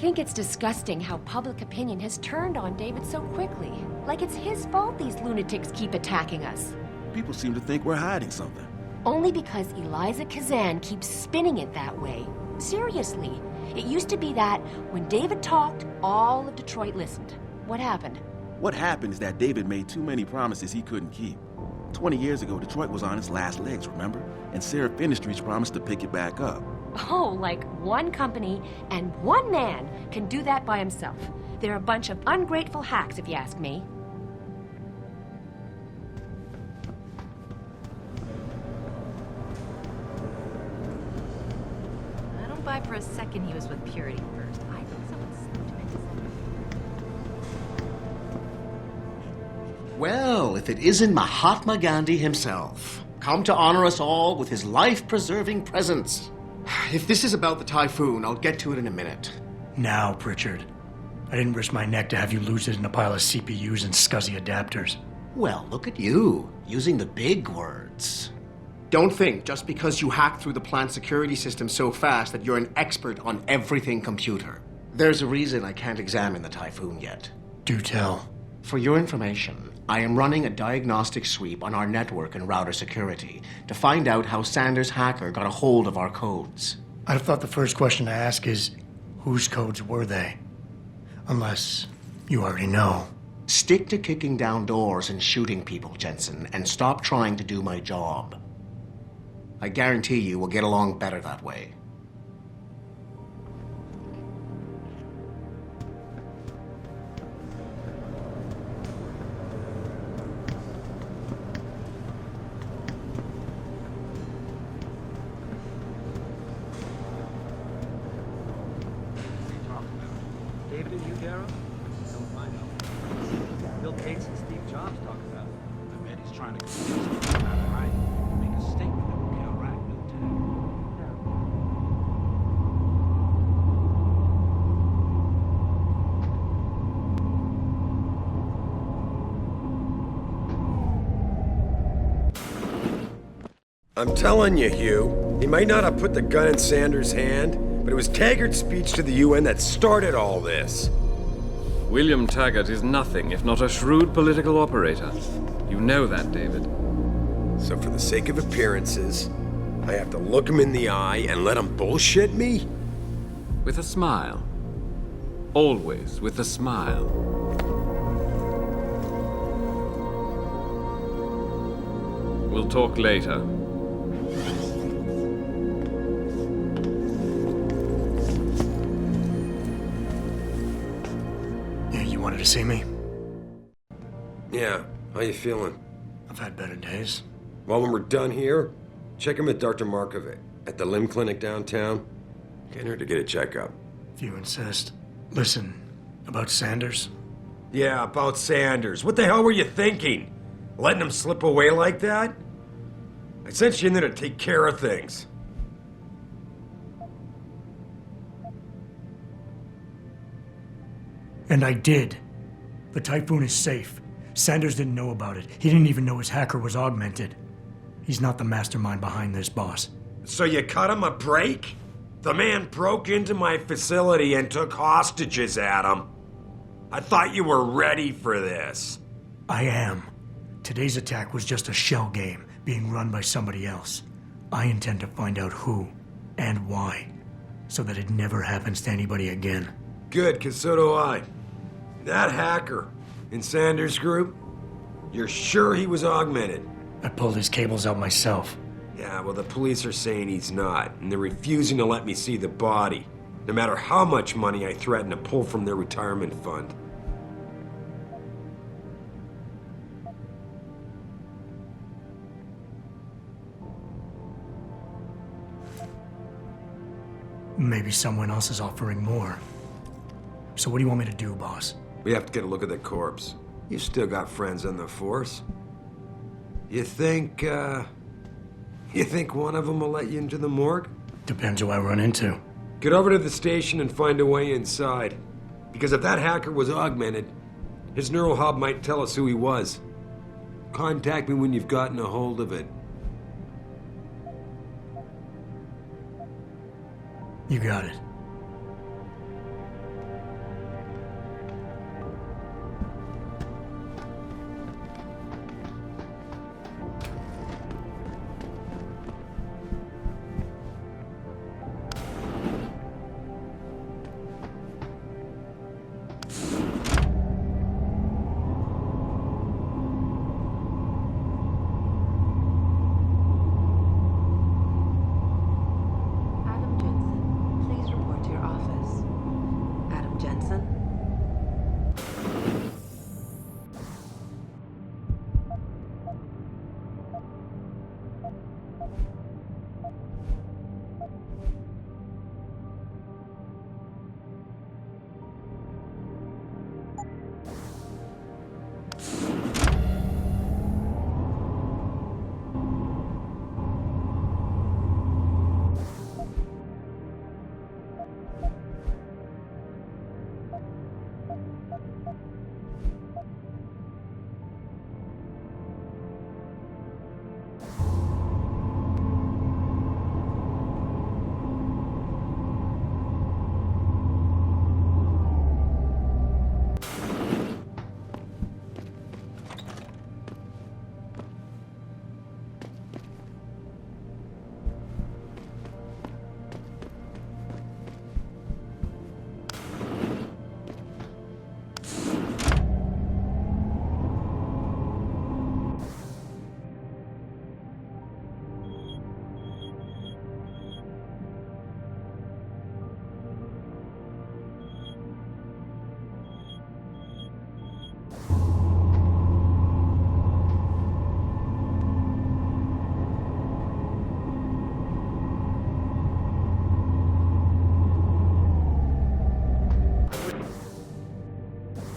think it's disgusting how public opinion has turned on David so quickly. Like it's his fault these lunatics keep attacking us. People seem to think we're hiding something. Only because Eliza Kazan keeps spinning it that way. Seriously, it used to be that when David talked, all of Detroit listened. What happened? What happened is that David made too many promises he couldn't keep. 20 years ago, Detroit was on its last legs, remember? And Sarah Industries promised to pick it back up. Oh, like one company and one man can do that by himself. They're a bunch of ungrateful hacks, if you ask me. I don't buy for a second he was with Purity first. I think someone slipped him into. Well, if it isn't Mahatma Gandhi himself, come to honor us all with his life-preserving presence. If this is about the typhoon, I'll get to it in a minute. Now, Pritchard. I didn't risk my neck to have you lose it in a pile of CPUs and scuzzy adapters. Well, look at you, using the big words. Don't think just because you hacked through the plant security system so fast that you're an expert on everything computer. There's a reason I can't examine the typhoon yet. Do tell. For your information, I am running a diagnostic sweep on our network and router security to find out how Sanders' hacker got a hold of our codes. I'd have thought the first question to ask is, whose codes were they? Unless you already know. Stick to kicking down doors and shooting people, Jensen, and stop trying to do my job. I guarantee you we'll get along better that way. David and you, Darrow? Don't find out. Bill Gates and Steve Jobs talk about it. I bet he's trying to convince us to not right. Make a statement that will counteract Bill Tag. I'm telling you, Hugh, he might not have put the gun in Sanders' hand, but it was Taggart's speech to the UN that started all this. William Taggart is nothing if not a shrewd political operator. You know that, David. So for the sake of appearances, I have to look him in the eye and let him bullshit me? With a smile. Always with a smile. We'll talk later. You wanted to see me? Yeah, how you feeling? I've had better days. Well, when we're done here, check him with Dr. Markovic at the limb clinic downtown. Get her to get a checkup. If you insist. Listen, about Sanders? Yeah, about Sanders. What the hell were you thinking? Letting him slip away like that? I sent you in there to take care of things. And I did. The typhoon is safe. Sanders didn't know about it. He didn't even know his hacker was augmented. He's not the mastermind behind this, boss. So you cut him a break? The man broke into my facility and took hostages at him. I thought you were ready for this. I am. Today's attack was just a shell game being run by somebody else. I intend to find out who and why, so that it never happens to anybody again. Good, 'cause so do I. That hacker in Sanders' group, you're sure he was augmented? I pulled his cables out myself. Yeah, well, the police are saying he's not, and they're refusing to let me see the body, no matter how much money I threaten to pull from their retirement fund. Maybe someone else is offering more. So what do you want me to do, boss? We have to get a look at the corpse. You still got friends on the force. You think one of them will let you into the morgue? Depends who I run into. Get over to the station and find a way inside. Because if that hacker was augmented, his neural hub might tell us who he was. Contact me when you've gotten a hold of it. You got it.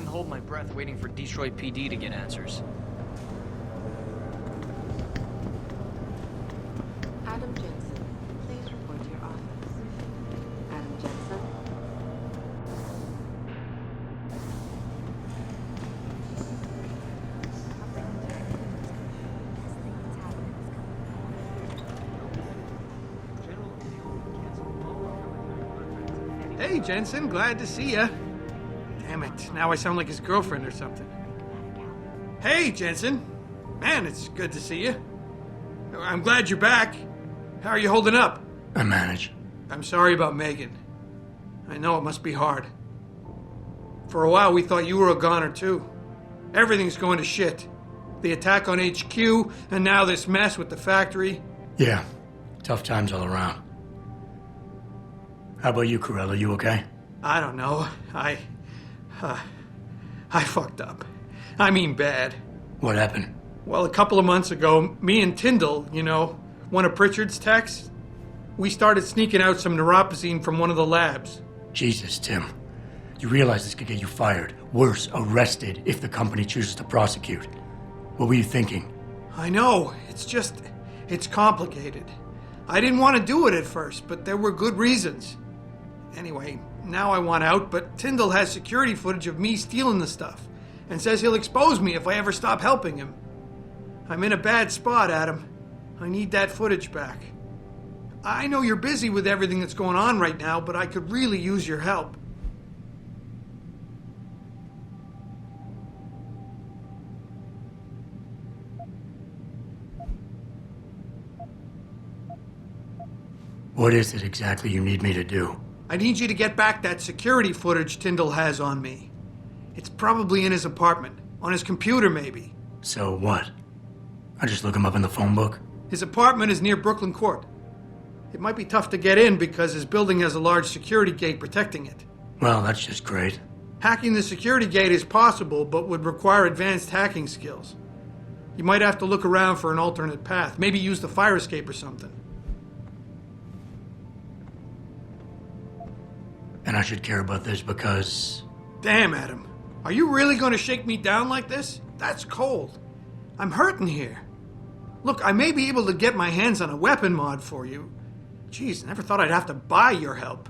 Hold my breath waiting for Detroit PD to get answers. Adam Jensen, please report to your office. Adam Jensen? Hey, Jensen, glad to see ya. Damn it, now I sound like his girlfriend or something. Hey, Jensen. Man, it's good to see you. I'm glad you're back. How are you holding up? I manage. I'm sorry about Megan. I know it must be hard. For a while, we thought you were a goner, too. Everything's going to shit. The attack on HQ, and now this mess with the factory. Yeah, tough times all around. How about you, Corella? You okay? I don't know. I fucked up. I mean bad. What happened? Well, a couple of months ago, me and Tyndall, you know, one of Pritchard's techs, we started sneaking out some neuropozyne from one of the labs. Jesus, Tim. You realize this could get you fired. Worse, arrested if the company chooses to prosecute. What were you thinking? I know. It's complicated. I didn't want to do it at first, but there were good reasons. Anyway, now I want out, but Tyndall has security footage of me stealing the stuff and says he'll expose me if I ever stop helping him. I'm in a bad spot, Adam. I need that footage back. I know you're busy with everything that's going on right now, but I could really use your help. What is it exactly you need me to do? I need you to get back that security footage Tyndall has on me. It's probably in his apartment. On his computer, maybe. So what? I just look him up in the phone book? His apartment is near Brooklyn Court. It might be tough to get in because his building has a large security gate protecting it. Well, that's just great. Hacking the security gate is possible, but would require advanced hacking skills. You might have to look around for an alternate path. Maybe use the fire escape or something. And I should care about this because... Damn, Adam. Are you really going to shake me down like this? That's cold. I'm hurting here. Look, I may be able to get my hands on a weapon mod for you. Jeez, never thought I'd have to buy your help.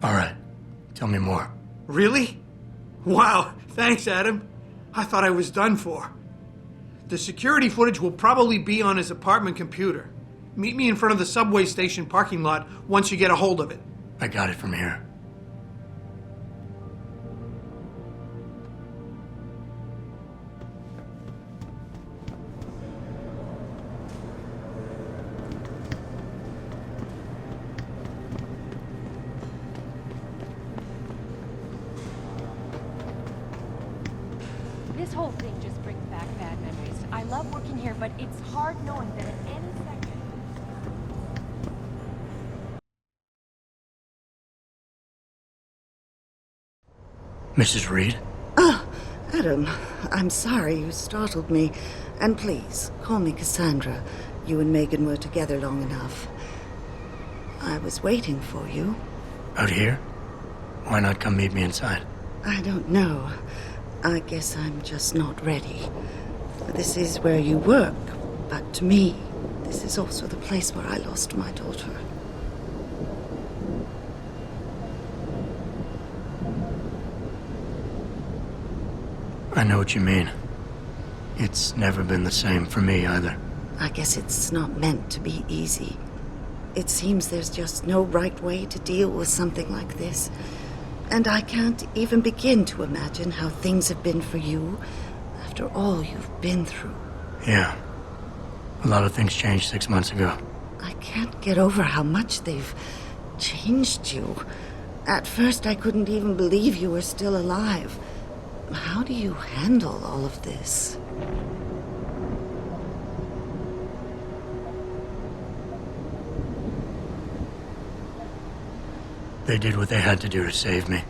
All right. Tell me more. Really? Wow, thanks, Adam. I thought I was done for. The security footage will probably be on his apartment computer. Meet me in front of the subway station parking lot once you get a hold of it. I got it from here. This whole thing just brings back bad memories. I love working here, but it's hard knowing that at any second... Mrs. Reed? Ah, Adam, I'm sorry you startled me. And please, call me Cassandra. You and Megan were together long enough. I was waiting for you. Out here? Why not come meet me inside? I don't know. I guess I'm just not ready. This is where you work, but to me, this is also the place where I lost my daughter. I know what you mean. It's never been the same for me either. I guess it's not meant to be easy. It seems there's just no right way to deal with something like this. And I can't even begin to imagine how things have been for you after all you've been through. Yeah. A lot of things changed 6 months ago. I can't get over how much they've changed you. At first, I couldn't even believe you were still alive. How do you handle all of this? They did what they had to do to save me.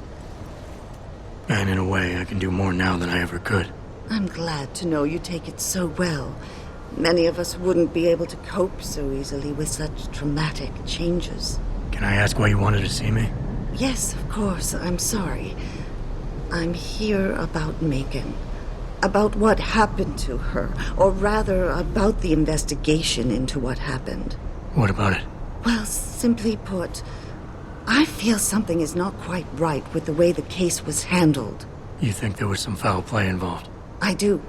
And in a way, I can do more now than I ever could. I'm glad to know you take it so well. Many of us wouldn't be able to cope so easily with such traumatic changes. Can I ask why you wanted to see me? Yes, of course. I'm sorry. I'm here about Megan. About what happened to her. Or rather, about the investigation into what happened. What about it? Well, simply put, I feel something is not quite right with the way the case was handled. You think there was some foul play involved? I do.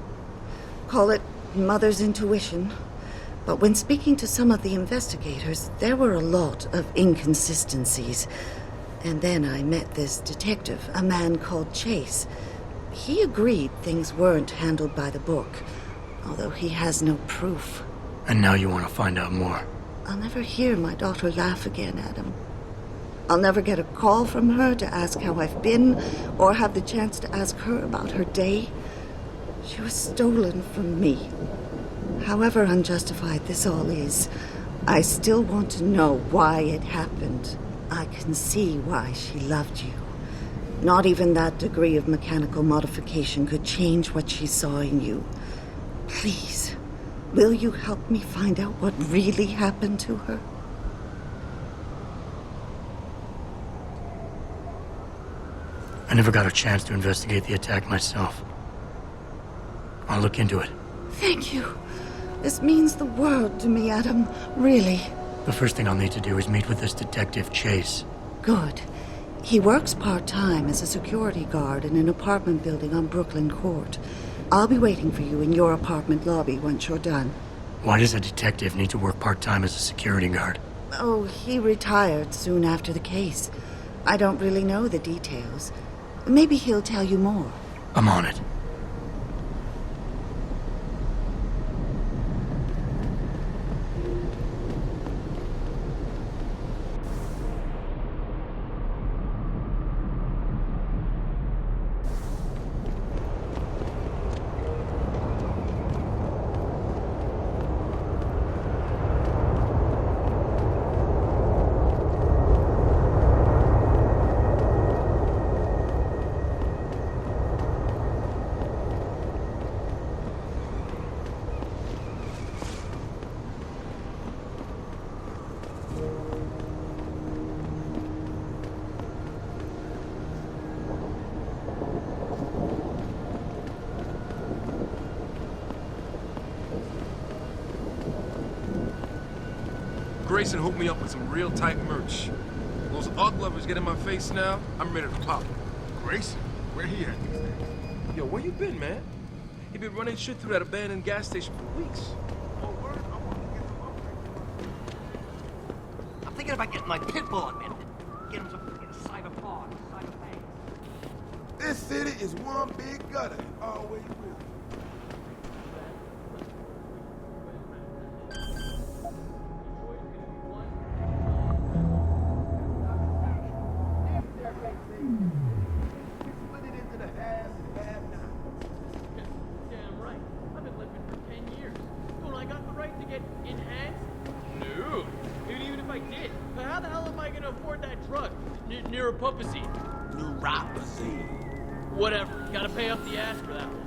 Call it mother's intuition. But when speaking to some of the investigators, there were a lot of inconsistencies. And then I met this detective, a man called Chase. He agreed things weren't handled by the book, although he has no proof. And now you want to find out more? I'll never hear my daughter laugh again, Adam. I'll never get a call from her to ask how I've been, or have the chance to ask her about her day. She was stolen from me. However unjustified this all is, I still want to know why it happened. I can see why she loved you. Not even that degree of mechanical modification could change what she saw in you. Please, will you help me find out what really happened to her? I never got a chance to investigate the attack myself. I'll look into it. Thank you. This means the world to me, Adam. Really. The first thing I'll need to do is meet with this detective, Chase. Good. He works part-time as a security guard in an apartment building on Brooklyn Court. I'll be waiting for you in your apartment lobby once you're done. Why does a detective need to work part-time as a security guard? Oh, he retired soon after the case. I don't really know the details. Maybe he'll tell you more. I'm on it. Grayson hooked me up with some real tight merch. Those art lovers get in my face now, I'm ready to pop. Grayson? Where he at these days? Yo, where you been, man? He been running shit through that abandoned gas station for weeks. I'm thinking about getting my pit bull augmented. Get him some freaking cyber fog, cyber fangs. This city is one big gutter. It always will. Neuropathy. Neuropathy. Whatever. Gotta pay up the ass for that one.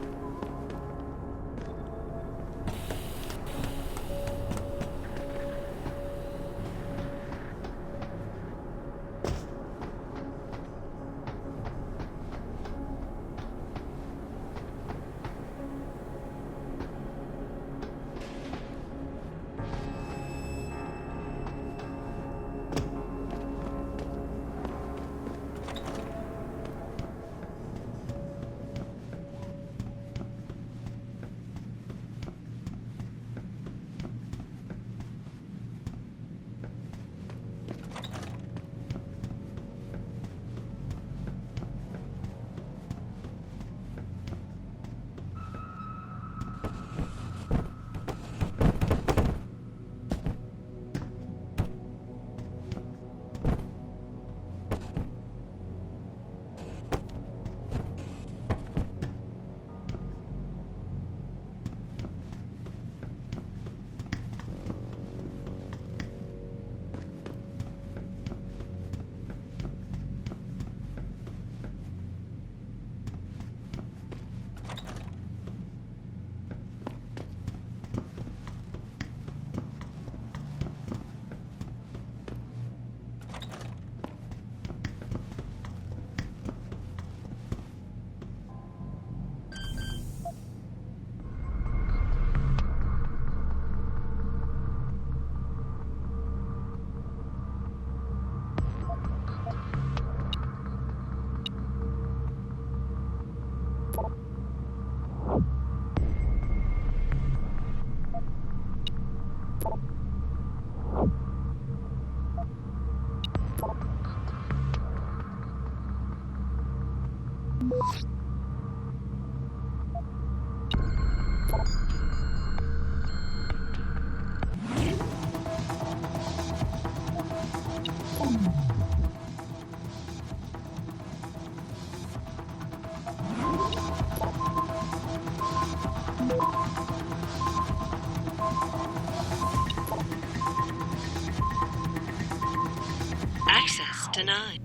Access denied.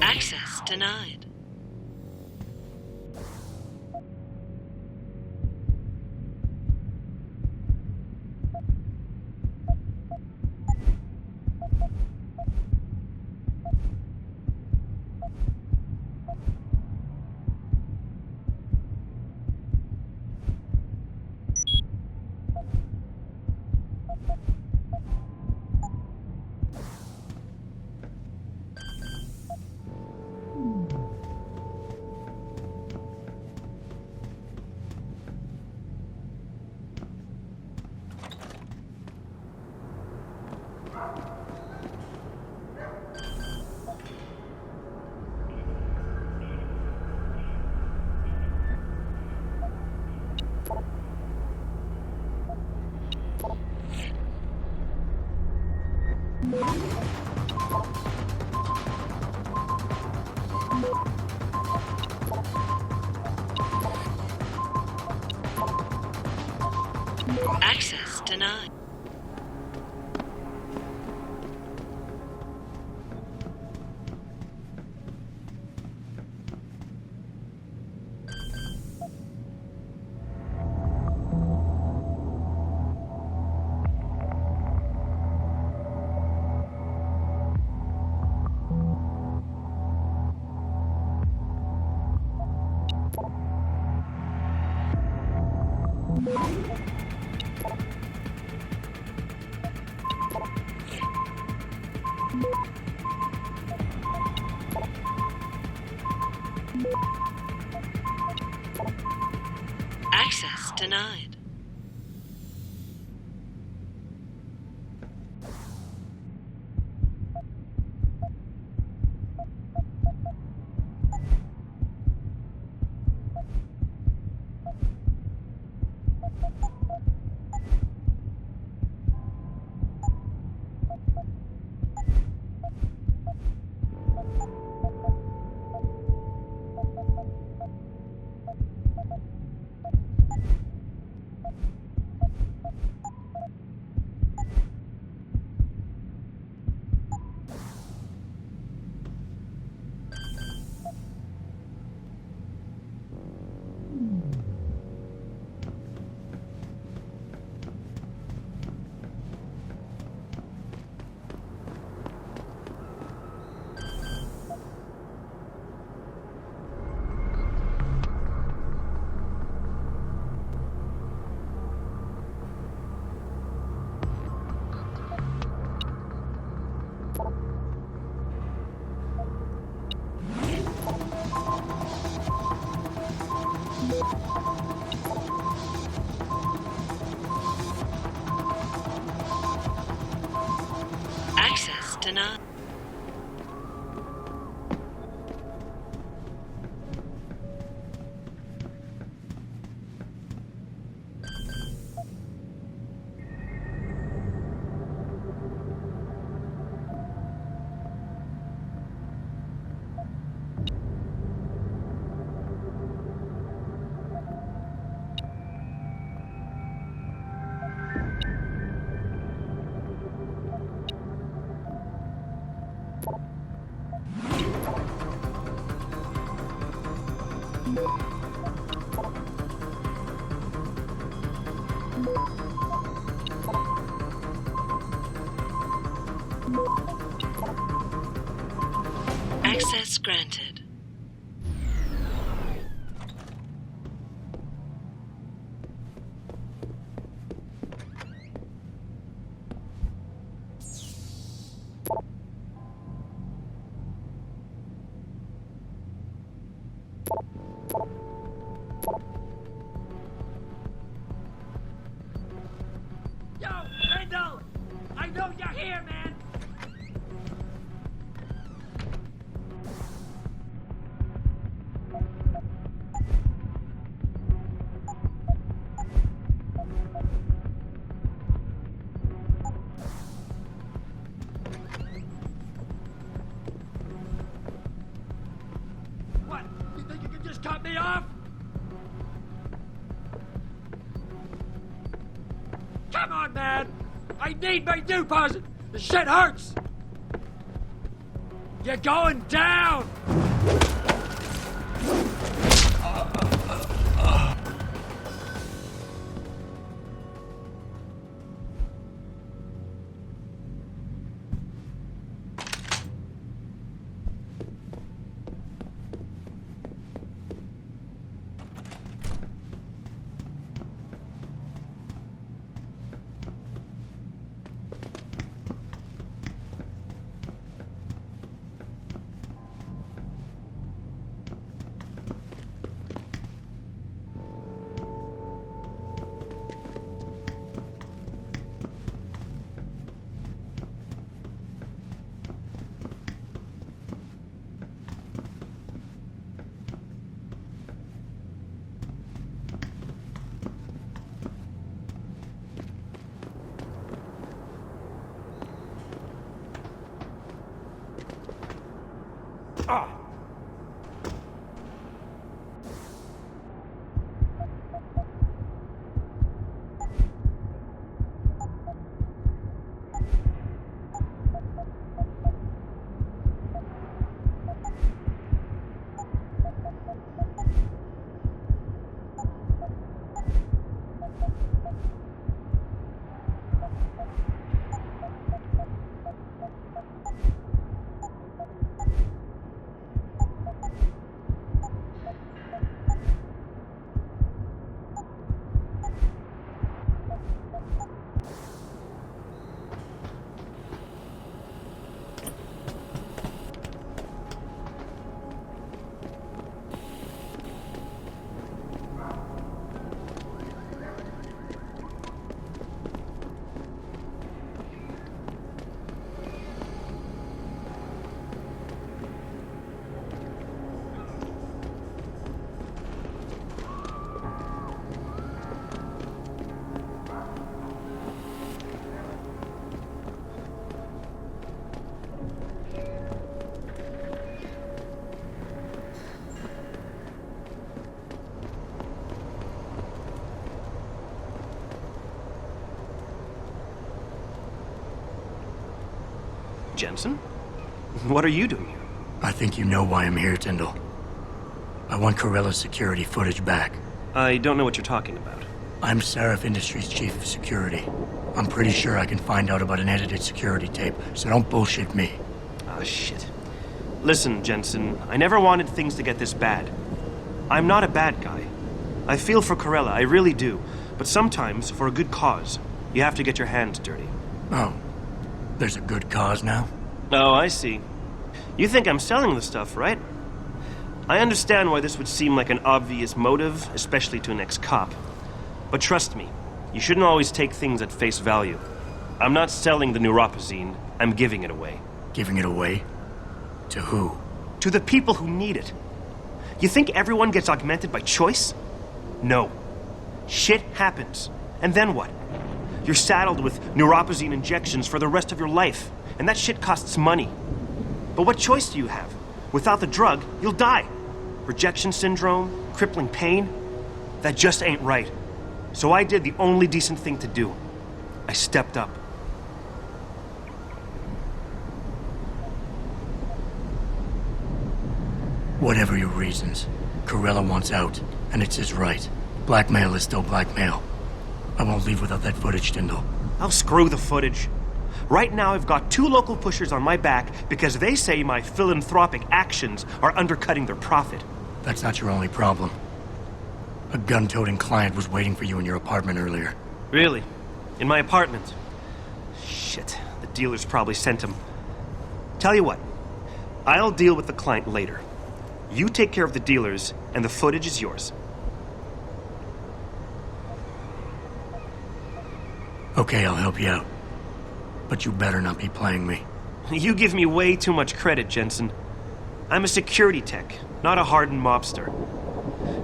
Access denied. Access denied. Access denied. Access denied. Access granted. Yo, Tyndall! I know you're here, man! What? You think you can just cut me off? Come on, man! I need my deposit! The shit hurts! You're going down! Jensen? What are you doing here? I think you know why I'm here, Tyndall. I want Corella's security footage back. I don't know what you're talking about. I'm Seraph Industries' chief of security. I'm pretty sure I can find out about an edited security tape, so don't bullshit me. Ah, shit. Listen, Jensen, I never wanted things to get this bad. I'm not a bad guy. I feel for Corella, I really do. But sometimes, for a good cause, you have to get your hands dirty. Oh, there's a good cause now? Oh, I see. You think I'm selling the stuff, right? I understand why this would seem like an obvious motive, especially to an ex-cop. But trust me, you shouldn't always take things at face value. I'm not selling the neuropazine, I'm giving it away. Giving it away? To who? To the people who need it. You think everyone gets augmented by choice? No. Shit happens. And then what? You're saddled with neuropazine injections for the rest of your life, and that shit costs money. But what choice do you have? Without the drug, you'll die. Rejection syndrome, crippling pain. That just ain't right. So I did the only decent thing to do. I stepped up. Whatever your reasons, Corella wants out, and it's his right. Blackmail is still blackmail. I won't leave without that footage, Tyndall. I'll screw the footage. Right now, I've got 2 local pushers on my back because they say my philanthropic actions are undercutting their profit. That's not your only problem. A gun-toting client was waiting for you in your apartment earlier. Really? In my apartment? Shit, the dealers probably sent him. Tell you what, I'll deal with the client later. You take care of the dealers, and the footage is yours. Okay, I'll help you out. But you better not be playing me. You give me way too much credit, Jensen. I'm a security tech, not a hardened mobster.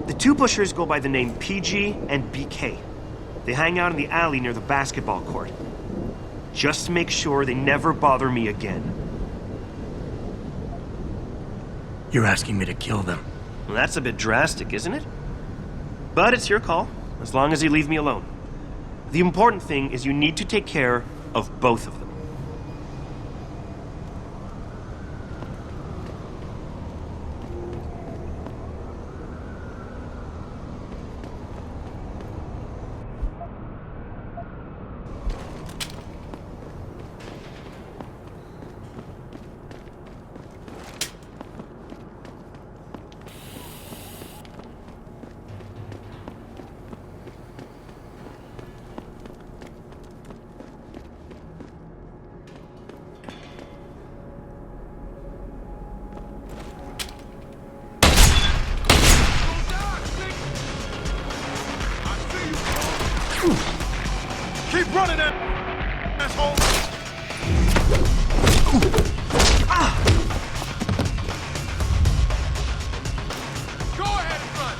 The 2 pushers go by the name PG and BK. They hang out in the alley near the basketball court. Just make sure they never bother me again. You're asking me to kill them. Well, that's a bit drastic, isn't it? But it's your call, as long as you leave me alone. The important thing is you need to take care of both of them. Keep running that asshole! Go ahead and run!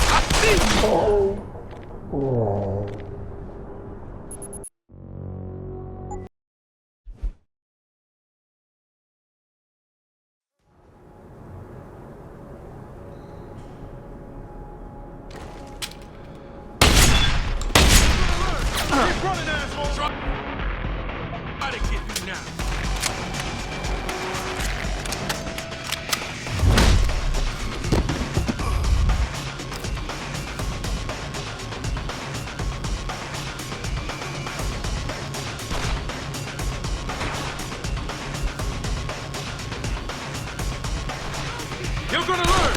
I see you! Keep running, asshole! Try to get you now. You're gonna learn!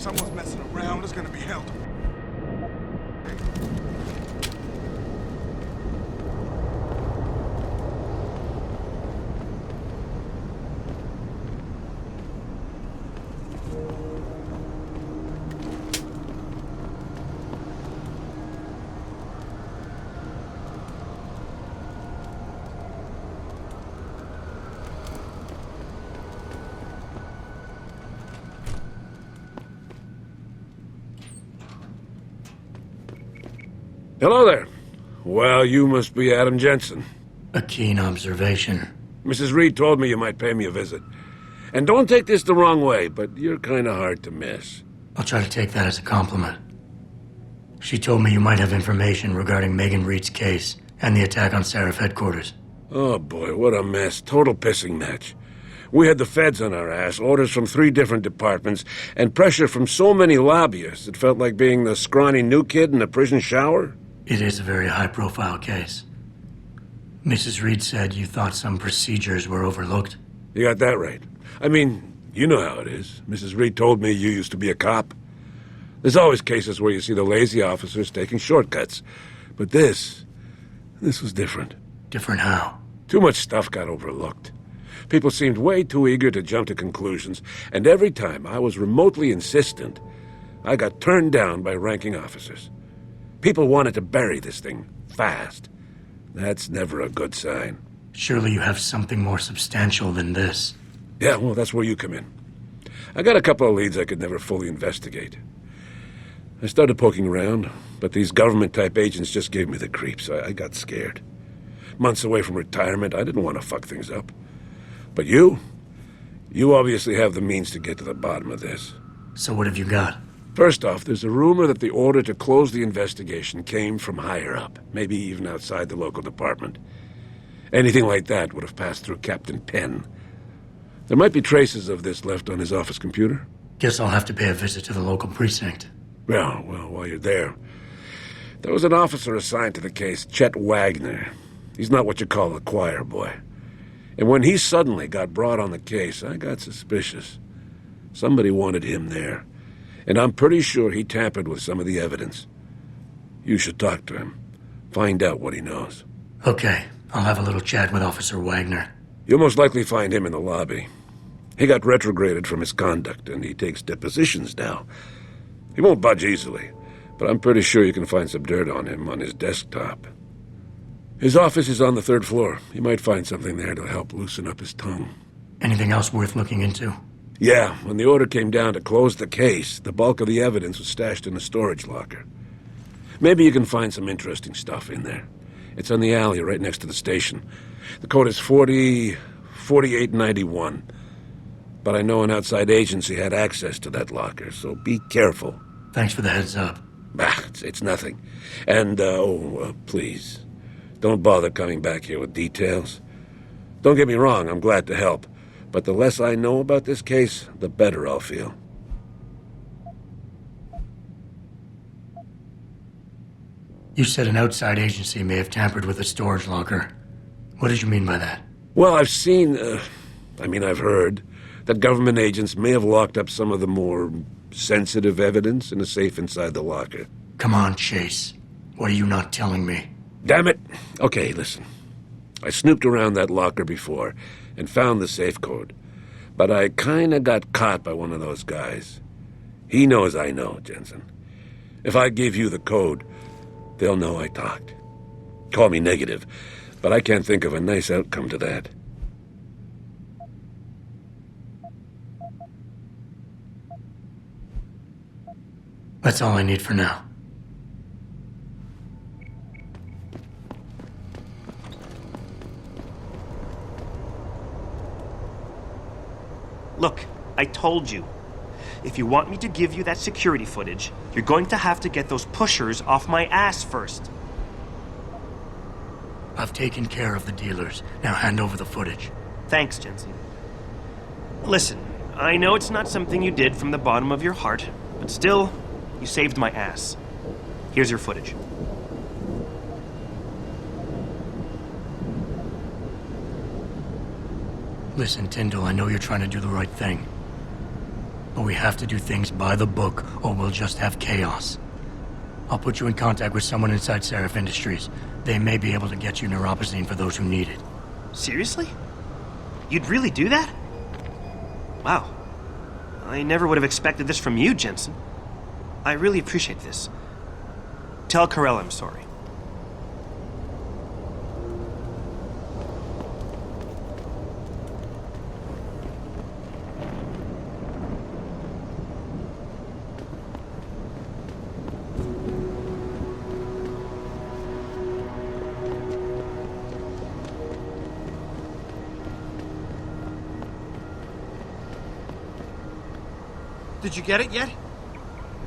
someone's messing around, there's gonna be hell. Hello there. Well, you must be Adam Jensen. A keen observation. Mrs. Reed told me you might pay me a visit. And don't take this the wrong way, but you're kind of hard to miss. I'll try to take that as a compliment. She told me you might have information regarding Megan Reed's case and the attack on Seraph headquarters. Oh boy, what a mess. Total pissing match. We had the feds on our ass, orders from 3 different departments, and pressure from so many lobbyists it felt like being the scrawny new kid in a prison shower. It is a very high-profile case. Mrs. Reed said you thought some procedures were overlooked. You got that right. I mean, you know how it is. Mrs. Reed told me you used to be a cop. There's always cases where you see the lazy officers taking shortcuts. But this was different. Different how? Too much stuff got overlooked. People seemed way too eager to jump to conclusions, and every time I was remotely insistent, I got turned down by ranking officers. People wanted to bury this thing fast. That's never a good sign. Surely you have something more substantial than this. Yeah, well, that's where you come in. I got a couple of leads I could never fully investigate. I started poking around, but these government-type agents just gave me the creeps. I got scared. Months away from retirement, I didn't want to fuck things up. But you obviously have the means to get to the bottom of this. So what have you got? First off, there's a rumor that the order to close the investigation came from higher up, maybe even outside the local department. Anything like that would have passed through Captain Penn. There might be traces of this left on his office computer. Guess I'll have to pay a visit to the local precinct. Well, while you're there, there was an officer assigned to the case, Chet Wagner. He's not what you call a choir boy. And when he suddenly got brought on the case, I got suspicious. Somebody wanted him there. And I'm pretty sure he tampered with some of the evidence. You should talk to him. Find out what he knows. Okay, I'll have a little chat with Officer Wagner. You'll most likely find him in the lobby. He got retrograded from his conduct, and he takes depositions now. He won't budge easily, but I'm pretty sure you can find some dirt on him on his desktop. His office is on the 3rd floor. You might find something there to help loosen up his tongue. Anything else worth looking into? Yeah, when the order came down to close the case, the bulk of the evidence was stashed in a storage locker. Maybe you can find some interesting stuff in there. It's on the alley right next to the station. The code is 4891. But I know an outside agency had access to that locker, so be careful. Thanks for the heads up. It's nothing. And, please, don't bother coming back here with details. Don't get me wrong, I'm glad to help. But the less I know about this case, the better I'll feel. You said an outside agency may have tampered with a storage locker. What did you mean by that? Well, I've heard that government agents may have locked up some of the more sensitive evidence in a safe inside the locker. Come on, Chase. What are you not telling me? Damn it! Okay, listen. I snooped around that locker before and found the safe code. But I kinda got caught by one of those guys. He knows I know, Jensen. If I give you the code, they'll know I talked. Call me negative, but I can't think of a nice outcome to that. That's all I need for now. Look, I told you. If you want me to give you that security footage, you're going to have to get those pushers off my ass first. I've taken care of the dealers. Now hand over the footage. Thanks, Jensen. Listen, I know it's not something you did from the bottom of your heart, but still, you saved my ass. Here's your footage. Listen, Tyndall, I know you're trying to do the right thing. But we have to do things by the book, or we'll just have chaos. I'll put you in contact with someone inside Seraph Industries. They may be able to get you neuropozyne for those who need it. Seriously? You'd really do that? Wow. I never would have expected this from you, Jensen. I really appreciate this. Tell Carell I'm sorry. Did you get it yet?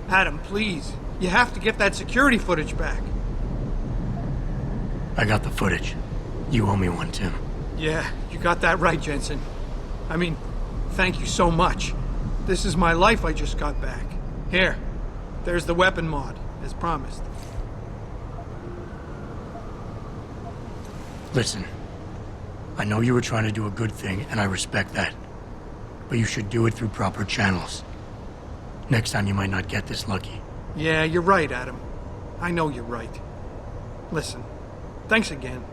Adam, please. You have to get that security footage back. I got the footage. You owe me one, Tim. Yeah, you got that right, Jensen. I mean, thank you so much. This is my life I just got back. Here, there's the weapon mod, as promised. Listen, I know you were trying to do a good thing, and I respect that. But you should do it through proper channels. Next time you might not get this lucky. Yeah, you're right, Adam. I know you're right. Listen, thanks again.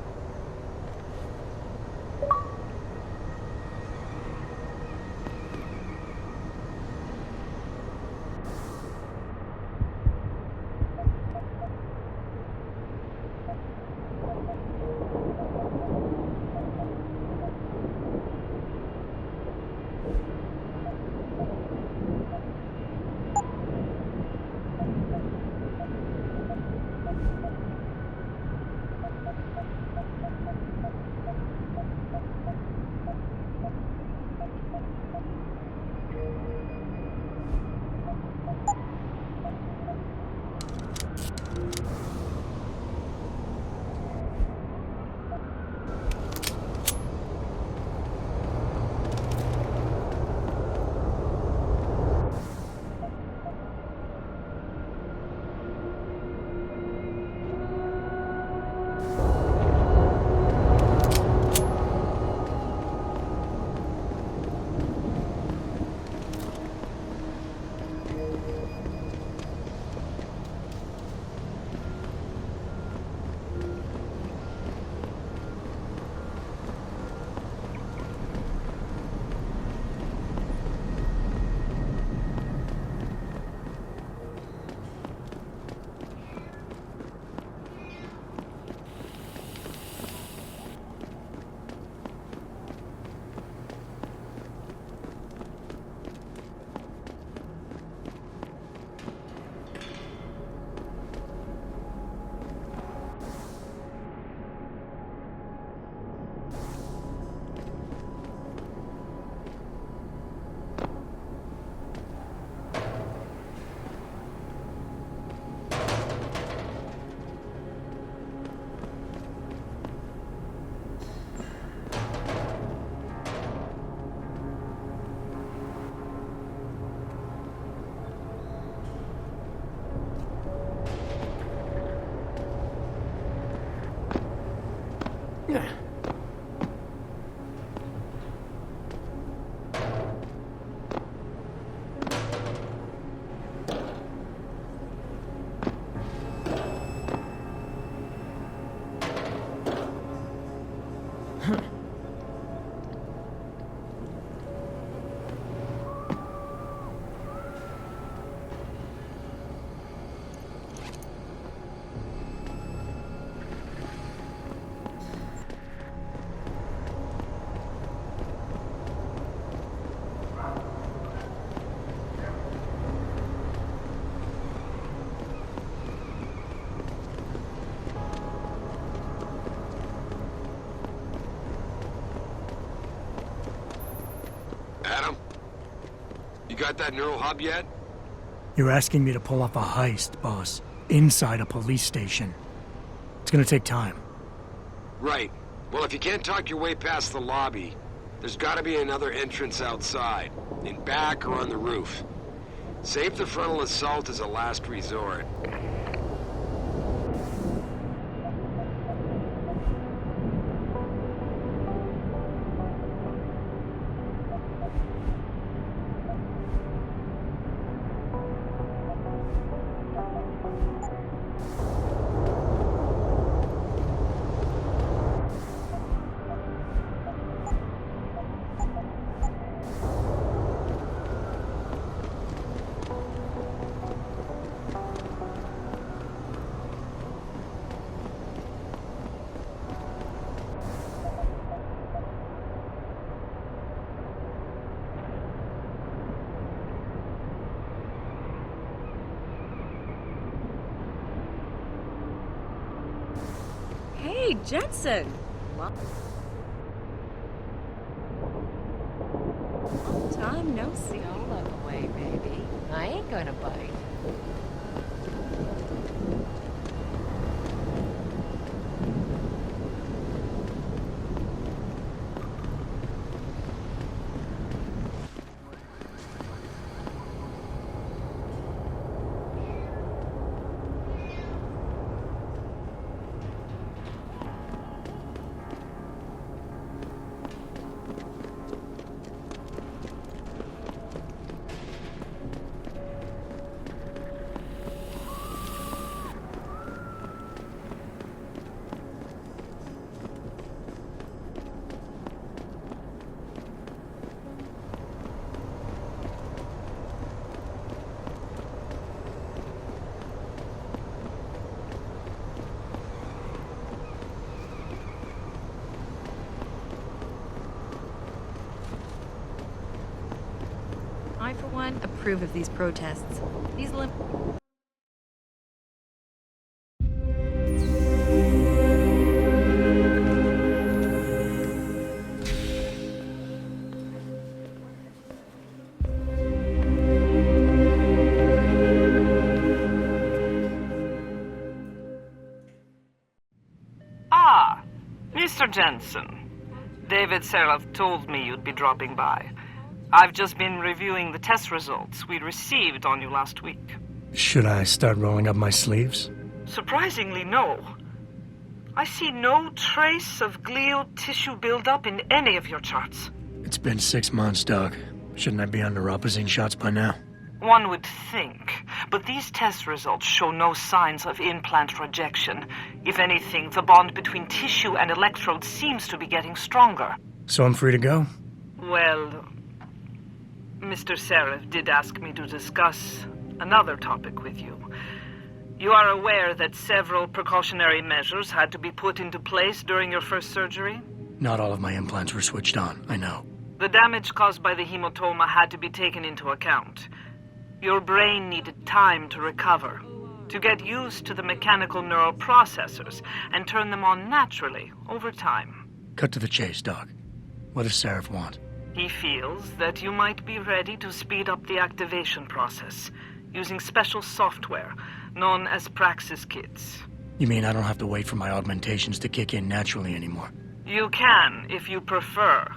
Adam? You got that neural hub yet? You're asking me to pull off a heist, boss, inside a police station. It's gonna take time. Right. Well, if you can't talk your way past the lobby, there's gotta be another entrance outside, in back or on the roof. Save the frontal assault as a last resort. Jensen! Long time no see. Don't look away, baby. I ain't gonna bite. I, for one, approve of these protests. These Ah, Mr. Jensen. David Seraph told me you'd be dropping by. I've just been reviewing the test results we received on you last week. Should I start rolling up my sleeves? Surprisingly, no. I see no trace of glial tissue buildup in any of your charts. It's been 6 months, Doc. Shouldn't I be on neuropozyne shots by now? One would think, but these test results show no signs of implant rejection. If anything, the bond between tissue and electrodes seems to be getting stronger. So I'm free to go? Well, Mr. Seraph did ask me to discuss another topic with you. You are aware that several precautionary measures had to be put into place during your first surgery? Not all of my implants were switched on, I know. The damage caused by the hematoma had to be taken into account. Your brain needed time to recover, to get used to the mechanical neural processors and turn them on naturally over time. Cut to the chase, Doc. What does Seraph want? He feels that you might be ready to speed up the activation process using special software known as Praxis kits. You mean I don't have to wait for my augmentations to kick in naturally anymore? You can, if you prefer.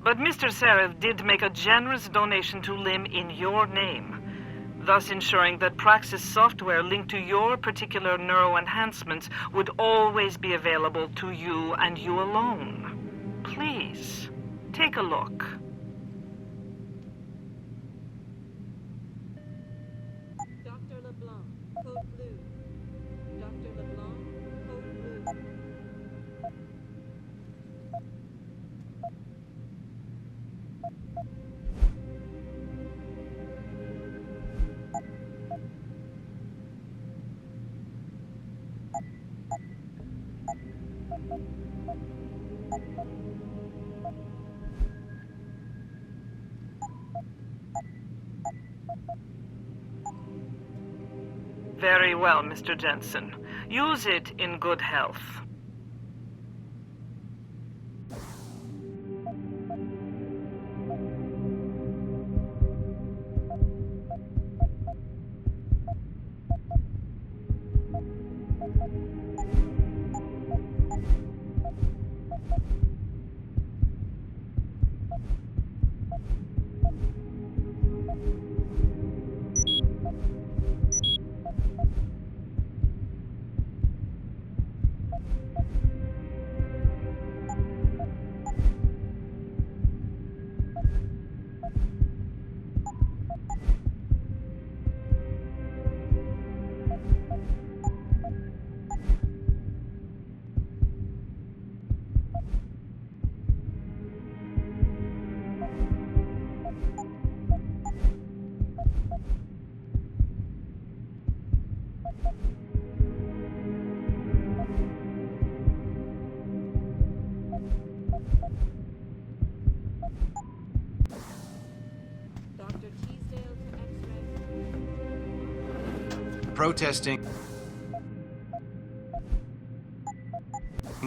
But Mr. Seraph did make a generous donation to LIM in your name, thus ensuring that Praxis software linked to your particular neuro enhancements would always be available to you and you alone. Please, take a look. Dr. LeBlanc, code blue. Dr. LeBlanc, code blue. Very well, Mr. Jensen. Use it in good health. Protesting.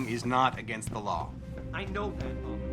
is not against the law. I know that, Officer.